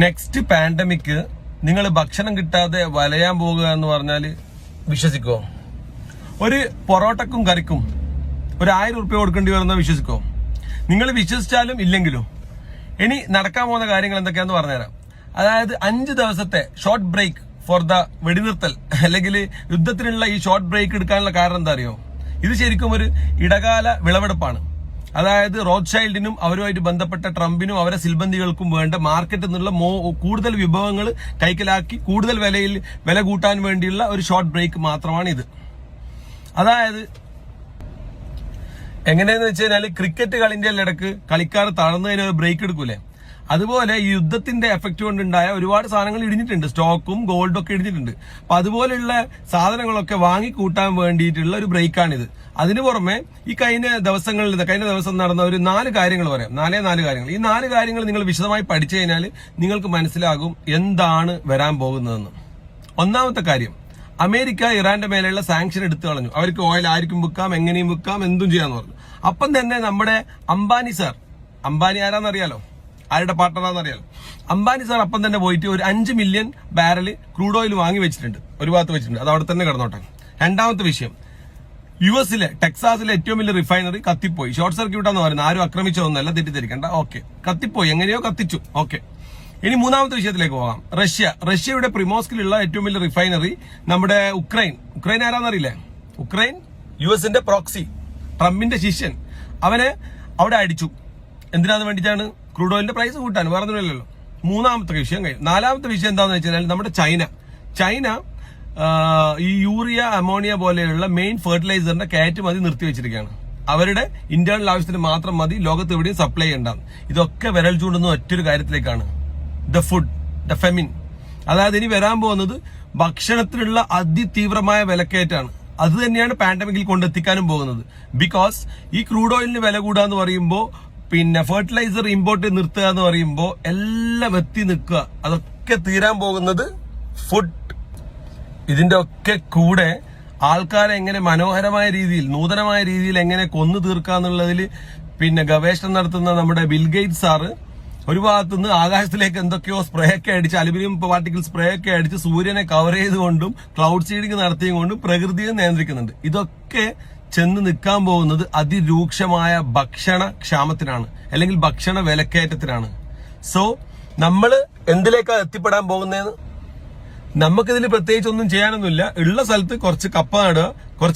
Next pandemic നിങ്ങൾ ഭക്ഷണം കിട്ടാതെ വലയാൻ പോകുക എന്ന് പറഞ്ഞാൽ വിശ്വസിക്കോ? ഒരു പൊറോട്ടക്കും കറിക്കും ഒരു 1000 ഉറുപ്പ്യ കൊടുക്കേണ്ടി വരുന്ന വിശ്വസിക്കോ? നിങ്ങൾ വിശ്വസിച്ചാലും ഇല്ലെങ്കിലും ഇനി നടക്കാൻ പോകുന്ന കാര്യങ്ങൾ എന്തൊക്കെയാന്ന് പറഞ്ഞുതരാം. അതായത് 5 ദിവസത്തെ ഷോർട്ട് ബ്രേക്ക് ഫോർ ദ വെടിനിർത്തൽ അല്ലെങ്കിൽ യുദ്ധത്തിനുള്ള ഈ ഷോർട്ട് ബ്രേക്ക് എടുക്കാനുള്ള കാരണം എന്താ അറിയോ? ഇത് ശരിക്കും ഒരു ഇടകാല വിളവെടുപ്പാണ്. അതായത് റോത്ത്ഷൈൽഡിനും അവരുമായിട്ട് ബന്ധപ്പെട്ട ട്രംപിനും അവരെ സിൽബന്ധികൾക്കും വേണ്ട മാർക്കറ്റിൽ നിന്നുള്ള കൂടുതൽ വിഭവങ്ങൾ കൈക്കലാക്കി കൂടുതൽ വില കൂട്ടാൻ വേണ്ടിയുള്ള ഒരു ഷോർട്ട് ബ്രേക്ക് മാത്രമാണ് ഇത്. അതായത് എങ്ങനെയെന്ന് വെച്ച് കഴിഞ്ഞാൽ ക്രിക്കറ്റ് കളിന്റെ ഇടയ്ക്ക് കളിക്കാർ തളർന്നതിന് ഒരു ബ്രേക്ക് എടുക്കൂലേ, അതുപോലെ ഈ യുദ്ധത്തിന്റെ എഫക്ട് കൊണ്ടുണ്ടായ ഒരുപാട് സാധനങ്ങൾ ഇടിഞ്ഞിട്ടുണ്ട്. സ്റ്റോക്കും ഗോൾഡും ഒക്കെ ഇടിഞ്ഞിട്ടുണ്ട്. അപ്പൊ അതുപോലെയുള്ള സാധനങ്ങളൊക്കെ വാങ്ങിക്കൂട്ടാൻ വേണ്ടിയിട്ടുള്ള ഒരു ബ്രേക്കാണിത്. അതിനു പുറമെ ഈ കഴിഞ്ഞ ദിവസം നടന്ന ഒരു 4 കാര്യങ്ങൾ പറയാം. 4 കാര്യങ്ങൾ. ഈ 4 കാര്യങ്ങൾ നിങ്ങൾ വിശദമായി പഠിച്ചു കഴിഞ്ഞാൽ നിങ്ങൾക്ക് മനസ്സിലാകും എന്താണ് വരാൻ പോകുന്നതെന്ന്. ഒന്നാമത്തെ കാര്യം, അമേരിക്ക ഇറാന്റെ മേലെയുള്ള സാങ്ഷൻ എടുത്തു കളഞ്ഞു. അവർക്ക് ഓയിൽ ആർക്കും വിൽക്കാം, എങ്ങനെയും വിൽക്കാം, എന്തും ചെയ്യാന്ന് പറഞ്ഞു. അപ്പം തന്നെ നമ്മുടെ അംബാനി സാർ, അംബാനി ആരാന്നറിയാലോ, ആരുടെ പാർട്ണറാന്നറിയാലോ, അംബാനി സാർ അപ്പം തന്നെ പോയിട്ട് ഒരു 5 മില്യൺ ബാരൽ ക്രൂഡ് ഓയിൽ വാങ്ങി വെച്ചിട്ടുണ്ട്, ഒരു ഭാഗത്ത് വെച്ചിട്ടുണ്ട്. അത് അവിടെ തന്നെ കിടന്നോട്ടെ. രണ്ടാമത്തെ വിഷയം, യുഎസിലെ ടെക്സാസിലെ ഏറ്റവും വലിയ റിഫൈനറി കത്തിപ്പോയി. ഷോർട്ട് സർക്യൂട്ടാന്ന് പറയുന്നത്, ആരും ആക്രമിച്ചതൊന്നല്ല, തെറ്റിദ്ധരിക്കണ്ട. ഓക്കെ, കത്തിപ്പോയി, എങ്ങനെയോ കത്തിച്ചു. ഓക്കെ, ഇനി മൂന്നാമത്തെ വിഷയത്തിലേക്ക് പോകാം. റഷ്യയുടെ പ്രിമോസ്കിലുള്ള ഏറ്റവും വലിയ റിഫൈനറി നമ്മുടെ ഉക്രൈൻ ആരാന്നറിയില്ലേ? ഉക്രൈൻ യുഎസിന്റെ പ്രോക്സി, ട്രംപിന്റെ ശിഷ്യൻ, അവനെ അവിടെ അടിച്ചു. എന്തിനാന്ന് വേണ്ടിയിട്ടാണ്? ക്രൂഡ് ഓയിലിന്റെ പ്രൈസ് കൂട്ടാൻ, വേറെ ഒന്നുമില്ലല്ലോ. മൂന്നാമത്തെ വിഷയം കഴിഞ്ഞു. നാലാമത്തെ വിഷയം എന്താണെന്ന് വെച്ച് കഴിഞ്ഞാൽ നമ്മുടെ ചൈന ഈ യൂറിയ, അമോണിയ പോലെയുള്ള മെയിൻ ഫെർട്ടിലൈസറിന്റെ കയറ്റുമതി നിർത്തിവെച്ചിരിക്കുകയാണ്. അവരുടെ ഇന്റേണൽ ആവശ്യത്തിന് മാത്രം മതി, ലോകത്ത് എവിടെയും സപ്ലൈ ചെയ്യണ്ടാണ്. ഇതൊക്കെ വിരൽ ചൂണ്ടുന്ന ഒറ്റൊരു കാര്യത്തിലേക്കാണ്, ദ ഫെമിൻ. അതായത് ഇനി വരാൻ പോകുന്നത് ഭക്ഷണത്തിനുള്ള അതിതീവ്രമായ വിലക്കയറ്റാണ്. അത് തന്നെയാണ് പാൻഡമിക്കിൽ കൊണ്ടെത്തിക്കാനും പോകുന്നത്. ബിക്കോസ് ഈ ക്രൂഡ് ഓയിലിന് വില കൂടാന്ന് പറയുമ്പോൾ, പിന്നെ ഫെർട്ടിലൈസർ ഇമ്പോർട്ട് നിർത്തുക എന്ന് പറയുമ്പോൾ എല്ലാം എത്തി നിൽക്കുക. അതൊക്കെ തീരാൻ പോകുന്നത് ഫുഡ്. ഇതിന്റെ ഒക്കെ കൂടെ ആൾക്കാരെ എങ്ങനെ മനോഹരമായ രീതിയിൽ, നൂതനമായ രീതിയിൽ എങ്ങനെ കൊന്നു തീർക്കാന്നുള്ളതിൽ പിന്നെ ഗവേഷണം നടത്തുന്ന നമ്മുടെ ബിൽഗേറ്റ്സ് സാറ് ഒരു ഭാഗത്തുനിന്ന് ആകാശത്തിലേക്ക് എന്തൊക്കെയോ സ്പ്രേ ഒക്കെ അടിച്ച്, അലുമിനിയം പാർട്ടിക്കിൾ സ്പ്രേ ഒക്കെ അടിച്ച് സൂര്യനെ കവർ ചെയ്തുകൊണ്ടും ക്ലൗഡ് സീഡിങ് നടത്തിയും കൊണ്ടും പ്രകൃതിയെ നിയന്ത്രിക്കുന്നുണ്ട്. ഇതൊക്കെ ചെന്ന് നിൽക്കാൻ പോകുന്നത് അതിരൂക്ഷമായ ഭക്ഷണ ക്ഷാമത്തിനാണ്, അല്ലെങ്കിൽ ഭക്ഷണ വിലക്കയറ്റത്തിനാണ്. സോ നമ്മള് എന്തിലേക്കാണ് എത്തിപ്പെടാൻ പോകുന്നതെന്ന് നമുക്കിതിൽ പ്രത്യേകിച്ച് ഒന്നും ചെയ്യാനൊന്നുമില്ല. ഉള്ള സ്ഥലത്ത് കുറച്ച് കപ്പ നടുക, കുറച്ച്